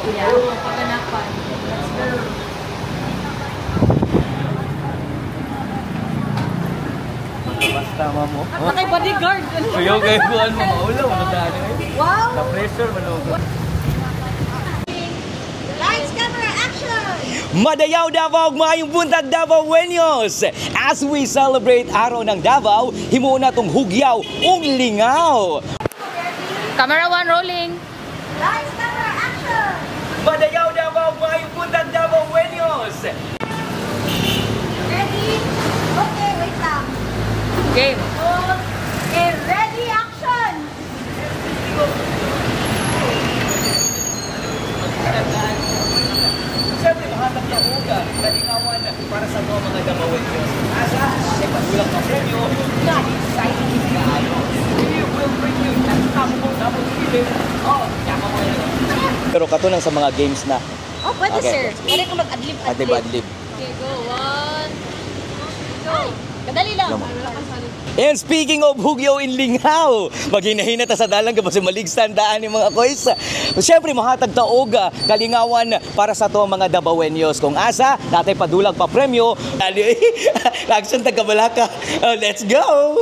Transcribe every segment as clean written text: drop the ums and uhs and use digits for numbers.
Yeah, paganapan. Let's go. Basta mo. At kay bodyguard. Kuya kay kuan mo maulaw mo dali. Wow. Na pressure man. Lights, camera, action! Madayaw Davao, maayong buntag Davaoenos! As we celebrate Araw ng Davao, himuon natong hugyaw ug lingaw. Camera 1 rolling. Lights, camera, action! Madayaw Davao, maayong buntag Davaoenos! Ready? Okay, wait lang. Game. Okay, ready, action! Siyempre, mahatag na uga, kalingawan para sa mga Davaoenos. Asa, ay patulang na premyo, na exciting kayo. We will bring you ang tamong Davao feeling. Oh, tama mo yan. Pero katunang sa mga games na. Oh, pwede Okay. sir. Pwede ka mag-adlib. Adlib. Okay, go. 1. Go. Kadali lang. And speaking of hugyaw in lingaw, maghinahinat ta sa dalang kapag maligsan daan ni mga koys. Siyempre, mahatag taoga, kalingawan para sa to mga Davaoenos. Kung asa, natay padulag pa premyo. Action tagkabalaka. Let's go!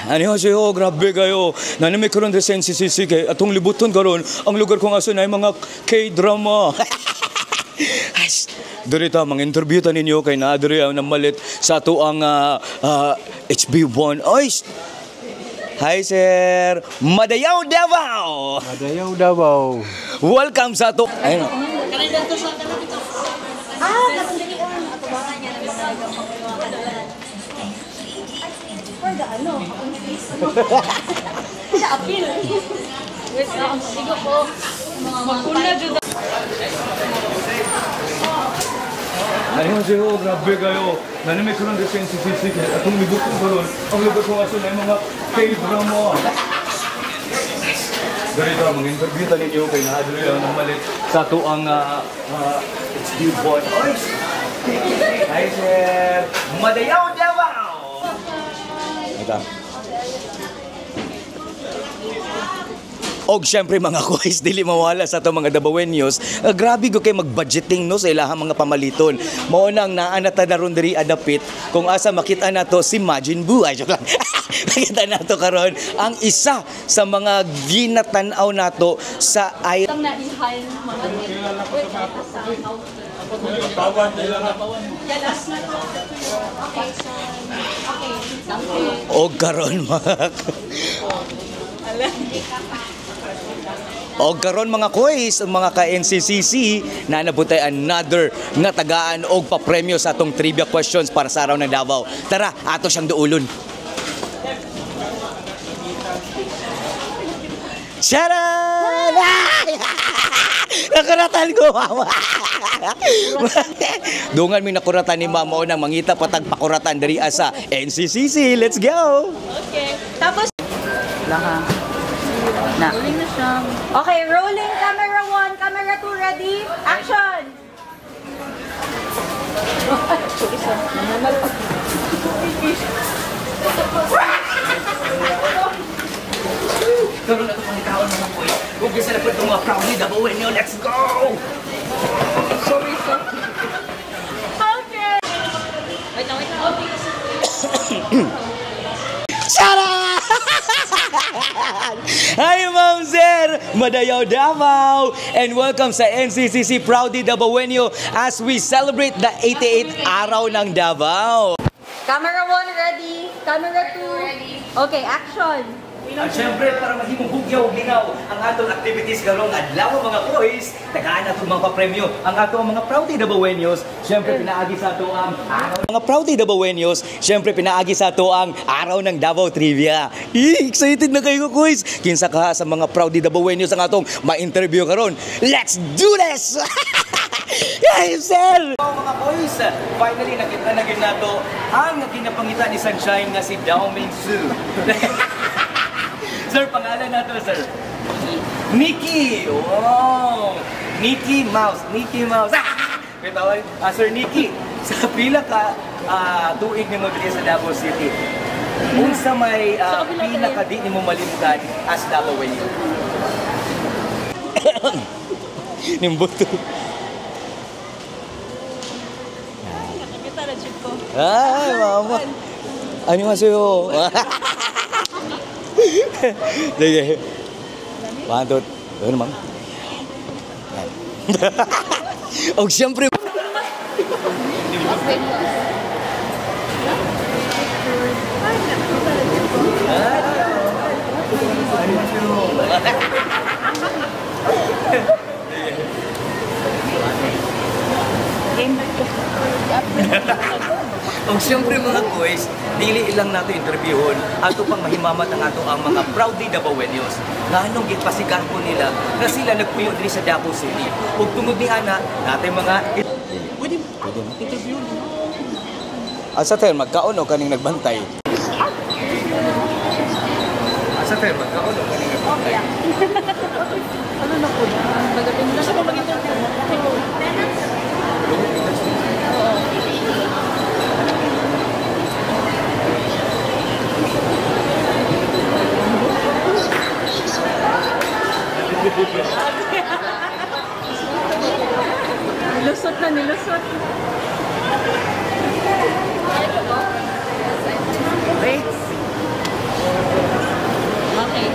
Ano siya, grabe kayo. Nanamay karon sa NCCC kay atong libuton karon ang lugar kong aso na mga K-drama. Durita, mga interview ta ninyo kay naadiri ang namalit sa ato ang HB1. Ay! Hi sir! Madayaw Davao! Madayaw Davao. Welcome sa ato. Ayun. Katulad ang atubangan niya ng mga nagpapagawa. For the ano? Sa appeal. Wait, sigo po. Magpuna dyan. Ano siya, grabe kayo. Nanamay karon sa NCCC kay atong libuton karon ang lugar kong aso na mga K-drama. Durita, mga interview ta ninyo kay naadiri ang namalit sa ato ang HB1. Hi sir! Madayaw Davao! Ito. Og syempre mga kois, dili mawala sa itong mga Davaoenos. Grabe ko kay mag-budgeting no sa ilahang mga pamaliton. Mao nang naanata na ron diri adapit kung asa makita nato si Majin Buu. Ay, joke lang. Makita nato karon ang isa sa mga ginatanaw nato sa ay Ang naihay mga og karon mga og karon mga kois, mga ka-NCCC na nabutay another nga tagaan og papremyo sa atong trivia questions para sa Araw ng Davao. Tara, ato siyang duulon. Charan! Nakuratan ko, mama. Dungan mi nakuratan ni mama o nang mangita patag pakuratan dari asa NCCC. Let's go! Okay. Tapos lang na. Rolling na siya. Okay, rolling. Camera 1, camera 2, ready? Action! Karoon na ito pangitaon mga boy. Huwag yung salapot ng mga proudly Davaoenos. Let's go! Sorry, sir. Okay. Wait lang, wait lang. Sarah! Hi Ma'am Sir! Madayaw Davao! And welcome sa NCCC Proudly Davaoenos as we celebrate the 88th Araw ng Davao. Camera 1, ready? Camera 2, ready? Okay, action! At syempre, para maging hugyaw ginaw ang atong activities karong adlaw mga boys, tagaan atong mga papremyo ang atong mga Proudly Davaoenos. Syempre pinaagi sa ato ang araw mga Proudly Davaoenos. Syempre pinaagi sa ato ang Araw ng Davao Trivia. Excited na kayo boys. Kinsa ka sa mga Proudly Davaoenos ang atong ma-interview karon. Let's do this! Hey, sir! Mga boys, finally nakita na gyud nato ang ginapangita ni Sunshine nga si Dao Mingsu. Sir, pangalan nato, sir? Nikki! Wow! Nicky Mouse. Bitawan, Sir Nicky, sa pila ka tuig ni mo diri sa Davao City. Unsa may pinaka di nimo malimtan as Davaoenyo? Nimbuto. Nakakita na chip ko. Ay, mama. Ano nga sa'yo? Sige. Pantot. Ano, ma'am? O, siyempre. O siyempre mga boys, dili ilang nato interviewon ato pang mahimamat ang ato ang mga proudly Davaoenyos. Nganong gipasigar ko nila na sila nagpuyo diri sa Davao City. Ug tungod ni ana, natin mga pwede interview. Asa tayo magkaon o kaning nagbantay? Asa tayo magkaon o kaning nagbantay? Ano na po? Magapin na sa mag-interview. Nilusot na, nilusot. Wait. Okay.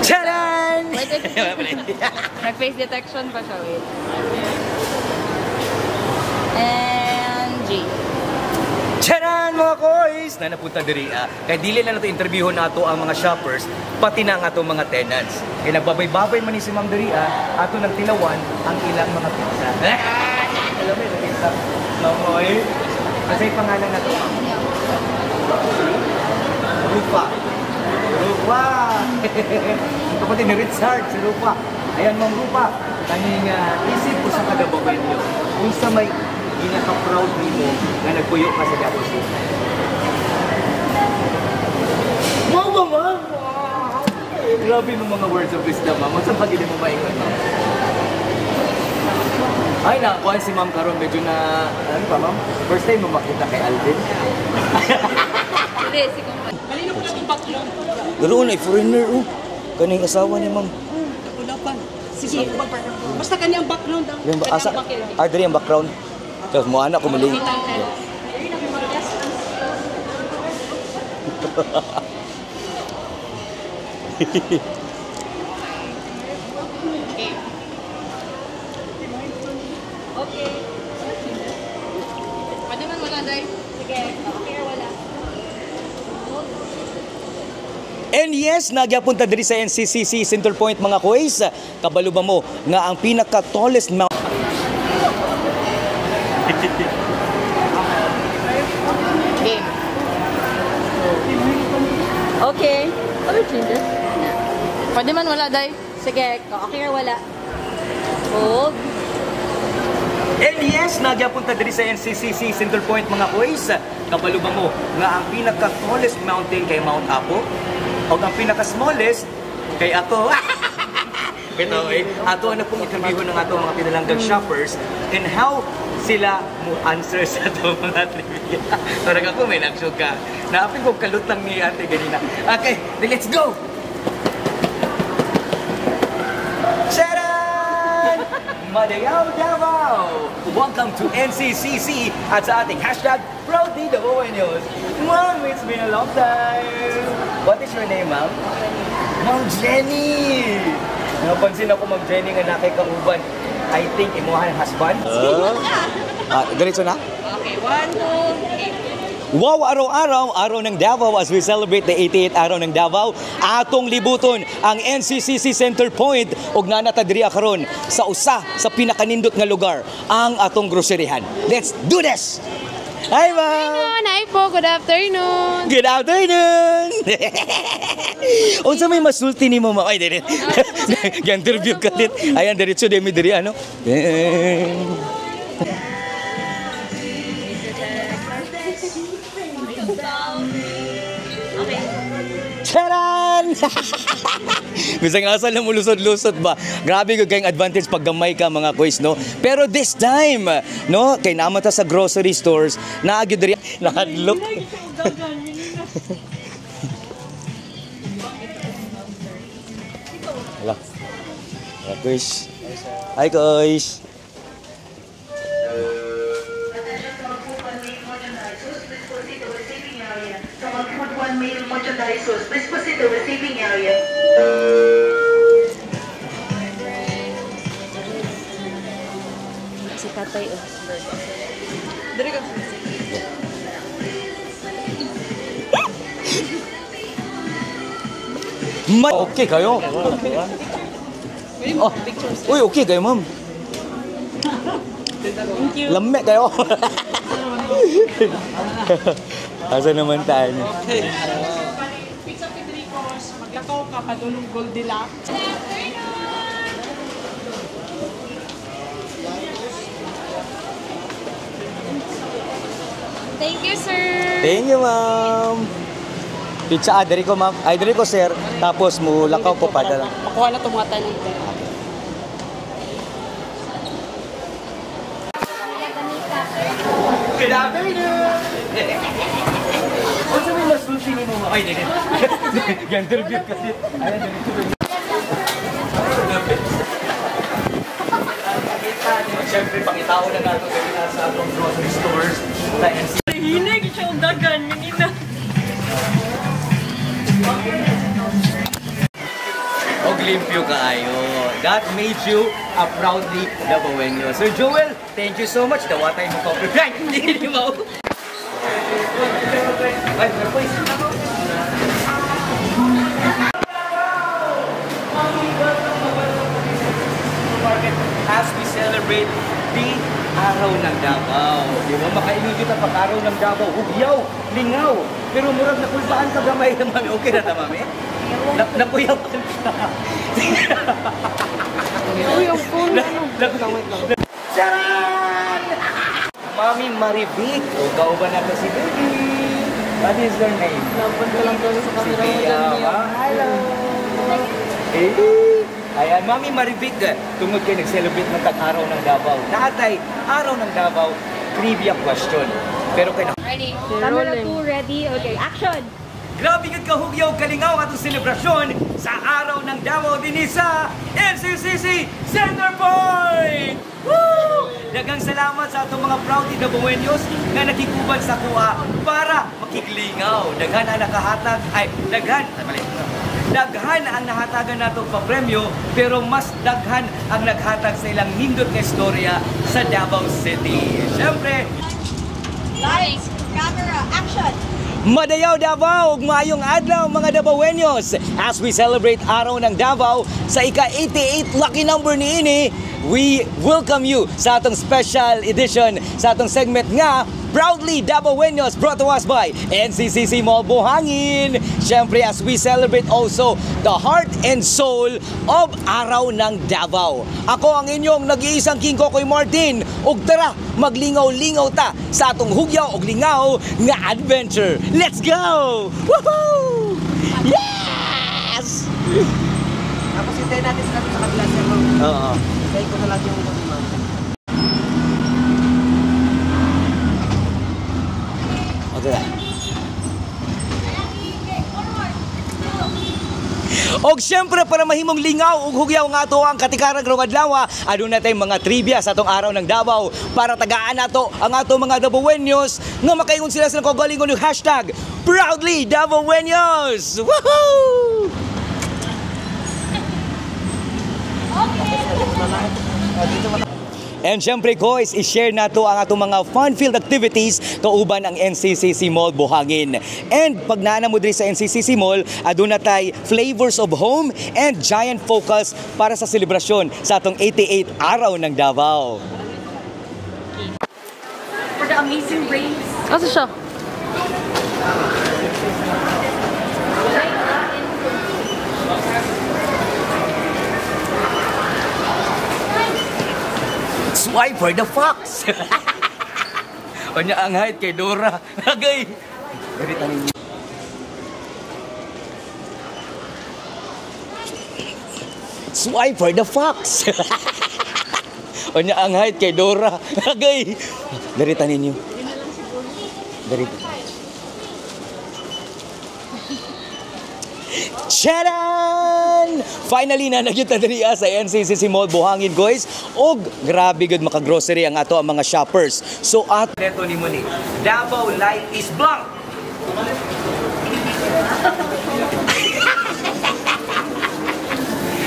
Charan! Nag-face detection pa siya, wait. And G. Charan mga koys! Na napunta diri kaya dili na nato interviewon nato ang mga shoppers pati na ang ato mga tenants. Kaya nagbabay-babay man ni si Ma'am diri ato nang tilawan ang ilang mga pizza. Alam mo yung pizza? Mamoy? Kasi pangalan na to. Rupa. Ito pati ni Richard, si Rupa. Ayan, Ma'am Rupa. Kaning isip ko sa Davaoenyo. Kung sa may ginaka-proud nimo na nagpuyo ka sa Davao City. Ma'am! Grabe ng mga words of wisdom, ma'am. Saan pag hindi mo maingon, ma'am? Ay, nakakuha si ma'am karon medyo na, ano pa, ma'am? First time mo makita kay Alvin? Hindi, si Kumpay. Kanina ko lang yung background. Ganoon ay foreigner, kaning asawa ni ma'am. Wala pa. Sige, basta kanyang background daw. Yung asa, diri ang background. Tapos mo anak ko muli. Okay. Pwede man wala, Day? Sige, okay or wala? And yes, nagyapunta diri sa NCCC Center Point mga kuways. Kabalo ba mo nga ang pinaka-tallest mountain? Game. Okay. Ano changes? Pwede man wala, Day? Sige, okay or wala? Hold. And yes, nagyapunta diri sa NCCC Center Point mga kuways. Kabalo ba mo nga ang pinaka-tallest mountain kay Mount Apo? O ang pinaka-smallest kay ato. Ito ato na pong interview ng ato mga pinalanggang shoppers and how sila mo answer sa ato mga trivia. Parang ako may nag-shoot ka. Naapin ko kalutang ni ate ganina. Okay, then let's go! Charan! Madayaw Davao! Welcome to NCCC at sa ating hashtag Proudly Davaoenyos. Ma'am, it's been a long time. What is your name, ma'am? Ma'am Jenny! Napansin ako, Ma'am Jenny, nga nakikauban. I think imuha ng husband. Ganito na? Okay, 1, 2, 3. Wow, araw-araw, araw ng Davao as we celebrate the 88th araw ng Davao. Atong libuton ang NCCC Center Point ug nanata diri karon sa usa sa pinakanindot nga lugar, ang atong groceryhan. Let's do this! Hi, ma'am! Hi po, good afternoon. Good afternoon! Unsa may masulti ni mo, ma'am? Ay, dili. Interview ka dit. Ayan, diretso demi diri ano. Charan! Bisang asa lang mulusod-lusod ba? Grabe ko kayong advantage pag gamay ka mga kuys, no? Pero this time, no? Kay naman ta sa grocery stores, naagyo diri nakadlok. Hala. Hala kuys. Hi kuys. Please proceed to receiving area. Si tatay, oh. Dari ka. Okay kayo? Oh. Uy, okay kayo, ma'am. Lame kayo. Asa naman tayo niyo? Pizza Pedricos, maglakaw ka, kadulong Goldilocks. Thank you, sir. Thank you, ma'am. Pizza, dari ko, ma'am. Ay, dari ko, sir. Tapos, mulakaw po padala. Makuha na itong mga tanin. Good afternoon! Ano may mas sushi ni mo? Ay, hindi. Gender beer kasi. Ayan, ganito ba? Siyempre, pangitao na natin sa atong grocery stores sa NC. Hinay, siya ang dagan. Minina. Og limpyo kaayo. That made you a proudly Dabawenyo. So Joel, thank you so much. Dawatay mo compliment. Hindi mo. Ay, please. As we celebrate the Araw ng Davao. Di ba? Makainod yun ang pag-araw ng Davao. Hugyaw, lingaw. Pero murag nakulbaan ka gamay na mami. Okay na ta, mami? Nakuyaw ka. Uy, ang cool. Charan! Mami Maribik. O, kauban natin si baby. What is your name? Lampon ko lang doon sa camera mo dyan. Hello. Hey. Ayan, Mami Maribik. Tungod kayo nag-celebrate ng tag-araw ng Davao. Naatay, araw ng Davao, trivia question. Pero kayo na... Ready? Camera 2, ready? Okay, action! Grabe yung kahugyaw kalingaw atong selebrasyon sa araw ng Davao din sa NCCC Center Point! Woo! Daghang salamat sa atong mga proudly Davaoenos nga nakikubad sa kuha para makiklingaw. Daghan ang nakahatag, daghan ang nahatagan nato pa premyo, pero mas daghan ang naghatag sa ilang nindot nga istorya sa Davao City. Siyempre, Lights, camera, action! Madayaw Davao, maayong adlaw mga Davaoenos. As we celebrate Araw ng Davao sa ika-88 lucky number ni ini, we welcome you sa atong special edition sa atong segment nga Proudly Davaoenos, brought to us by NCCC Mall Buhangin. Siyempre, as we celebrate also the heart and soul of Araw ng Davao. Ako ang inyong nag-iisang King Kokoy Martin. Ug tara, maglingaw-lingaw ta sa atong hugyaw og lingaw nga adventure. Let's go! Woohoo! Yes! Tapos hintayin natin sa kabila siya, ma'am. Oo. Hintayin ko na lang yung ma'am. Okay. Og syempre para mahimong lingaw ug hugyaw nga ato ang katikaran karong adlaw, aduna tay mga trivia sa atong araw ng Davao para tagaan nato ang ato mga Davaoenos nga makaingon sila sa kagalingon yung hashtag Proudly Davaoenos. Woohoo! And syempre guys, i-share nato ang atong mga fun-filled activities kauban ang NCCC Mall Buhangin. And pag naana mo diri sa NCCC Mall, aduna tay flavors of home and giant focus para sa selebrasyon sa atong 88 Araw ng Davao. For the amazing race. Asa siya? Swipe for the fox. O niya ang height kay Dora. Agay. Ganit ang inyo. Y for the fox. O niya ang height kay Dora. Agay. Darita ninyo. Darita. Charan! Finally na nagyuta diriya sa NCCC Mall Buhangin, guys. Og grabe gud maka-grocery ang ato ang mga shoppers. So at neto ni Moni, Davao Life is blank.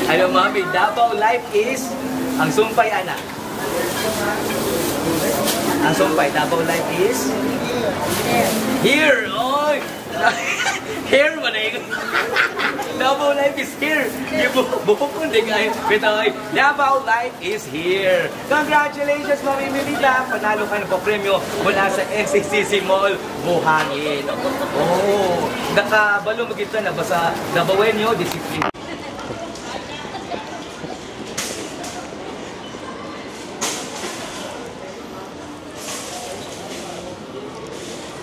Alam mami, Davao Life is ang sumpay ana. Ang sumpay Davao Life is here. Oy. Here man ay. Davao Life is here. Bukod din ay bitoy. Davao Life is here. Congratulations Mami Melita. Panalo ka ng premyo mula sa NCCC Mall Buhangin. Oh, nakabalo magita na ba sa Davaoenyo discipline?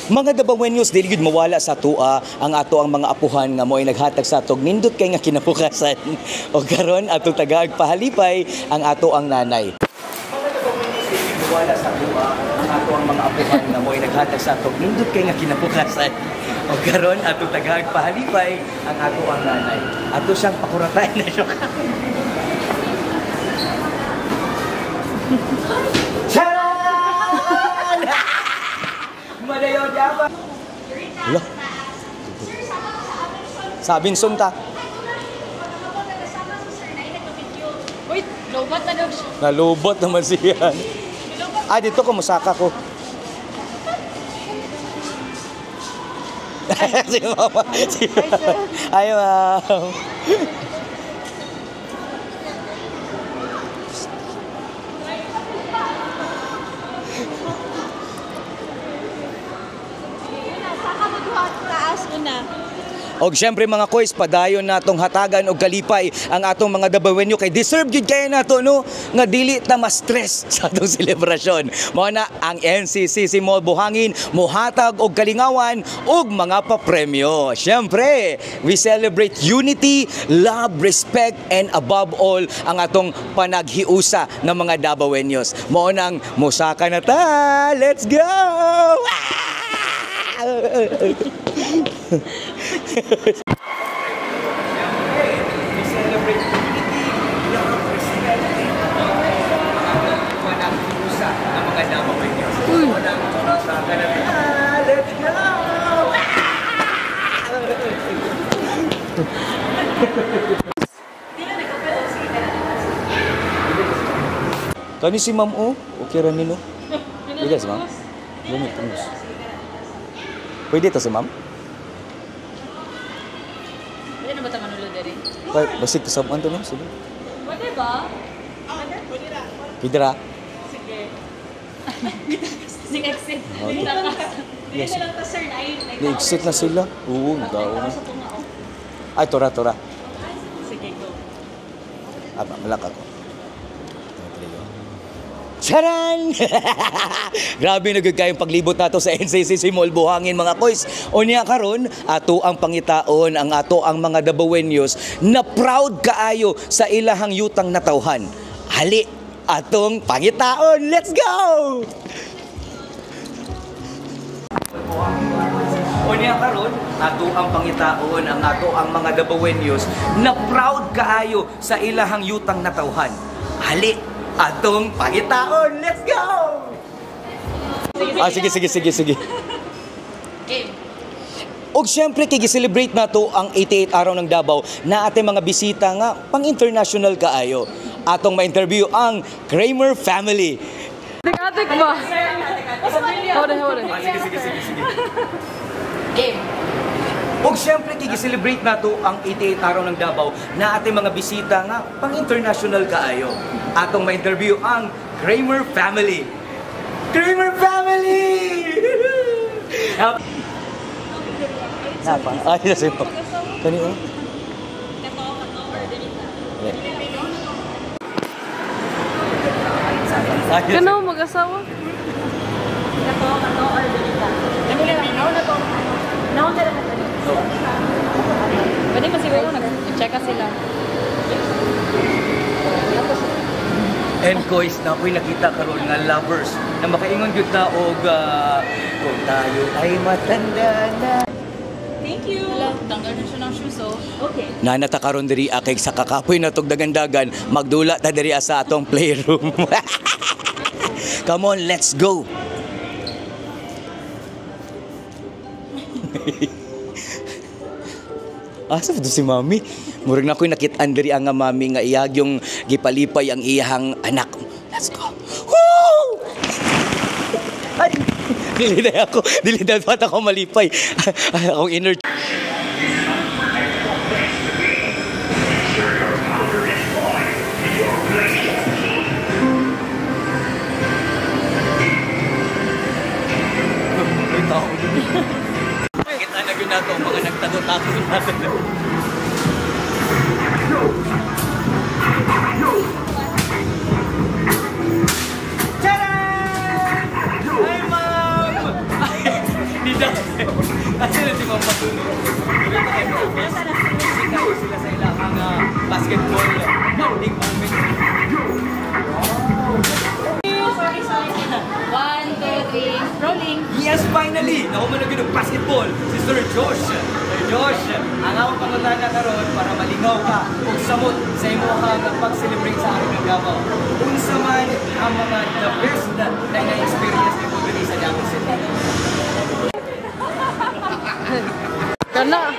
Mga Davaoenyos, dili gud mawala sa tua ang ato ang mga apuhan nga mo ay naghatag sa atog nindot kay nga kinabukasan. O karon ato tagag pahalipay ang ato ang nanay. Mga Davaoenyos, dili gud mawala sa tua ang ato ang mga apuhan nga mo ay naghatag sa atog nindot kay nga kinabukasan. O karon ato tagag pahalipay ang ato ang nanay. Ato siyang pakuratay na siya. Madayo Java. Wala. Sabing sunta. Wait, lobat na daw siya. Nalubot naman siya. Ah, dito ko musaka ko. Si mama. Ay, ma'am. Og syempre mga koys, padayon natong hatagan og kalipay ang atong mga Davaoenyo kay deserve gyud kay nato no nga dili ta ma-stress sa atong selebrasyon. Mao na ang NCCC Mall Buhangin mohatag og kalingawan og mga papremyo. Syempre, we celebrate unity, love, respect and above all ang atong panaghiusa ng mga Davaoenyos. Mao nang musaka na ta. Let's go! Kani si Ma'am O, okay ra nino. Pwede si Ma'am? Bumit tumus. Pwede to si Ma'am? Pwede na ba ito manulo dari? Basig to sa ano no? Sige. Pwede ba? Pwede ra. Sige. Sige, exit. Yes. Hindi na lang to sir. Ni-exit na sila. Oo, daw na. Ay, tora. Sige, go. Malak ako. Charan! Grabe na gud kayong paglibot nato sa NCCC Mall Buhangin mga koys. O niya karon ato ang pangitaon ang ato ang mga Davaoenyos na proud kaayo sa ilahang yutang natawhan. Hali atong pangitaon. Let's go! O niya karon ato ang pangitaon ang ato ang mga Davaoenyos na proud kaayo sa ilahang yutang natawhan. Hali atong pangitaon. Let's go! Sige. Game. Og syempre kigi-celebrate nato ang 88 araw ng Davao na ating mga bisita nga pang-international kaayo. Atong ma-interview ang Kramer family. Atik ba? Hore. Sige. Game. Og syempre kigi-celebrate nato ang 88 araw ng Davao na ating mga bisita nga pang-international kaayo. Atong ma-interview ang Kramer family. Kramer family! Napa? Ay, nasa ito. Kani o? Kano mag-asawa? Kato or delita. Kanila lang. Naon na lang. Pwede pa siguro nag-check ka sila. And guys, na ako'y nakita karon nga lovers na makaingon gyud ta og kung tayo ay matanda na. Thank you. Hello. Tanggal na siya ng shoes, oh. Okay. Nanata karon diri akay sa kakapoy na tog dagandagan, magdula ta diri sa atong playroom. Come on, let's go. Asa ba si Mami? Murag na ako'y nakitaan diri ang Mami nga iyag yung gipalipay ang iyang anak. Let's go. Woo! Ay, dili na ako malipay. Akong inner. Kita na yun nato ang mga nagtago-tago natin. Tcharam! Ay, ma'am! Ay, di daw. Kasi na si ma'am Patuno. Sikaw sila sa ilang basketball bonding moment. One, two, three. Rolling. Yes, finally! Nakumanog yun ng basketball si Sir Josh. Sir Josh, ang akong pangutana karon para malingaw ka kung samot sa imo ka pag-celebrate sa aking Davao. Unsa man ang mga the best na na-experience ni Pudri sa Davao City. Kana.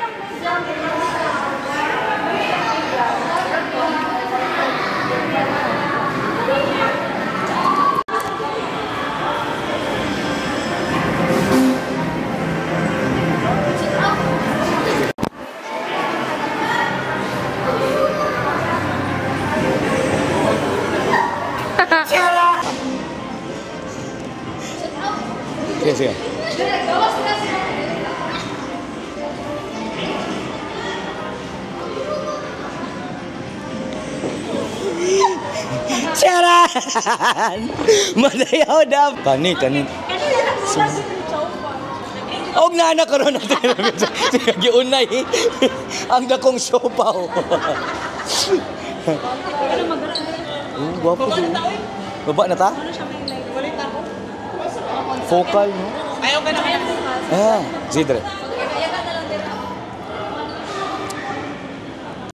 Sige, sige. Charan! Madayaw na! Kani. Og na karon natin. Sige, giunay. Ang dakong siopaw. Guwapo din. Baba na ta? Focal, no? Ayaw ka na kaya. Zidre.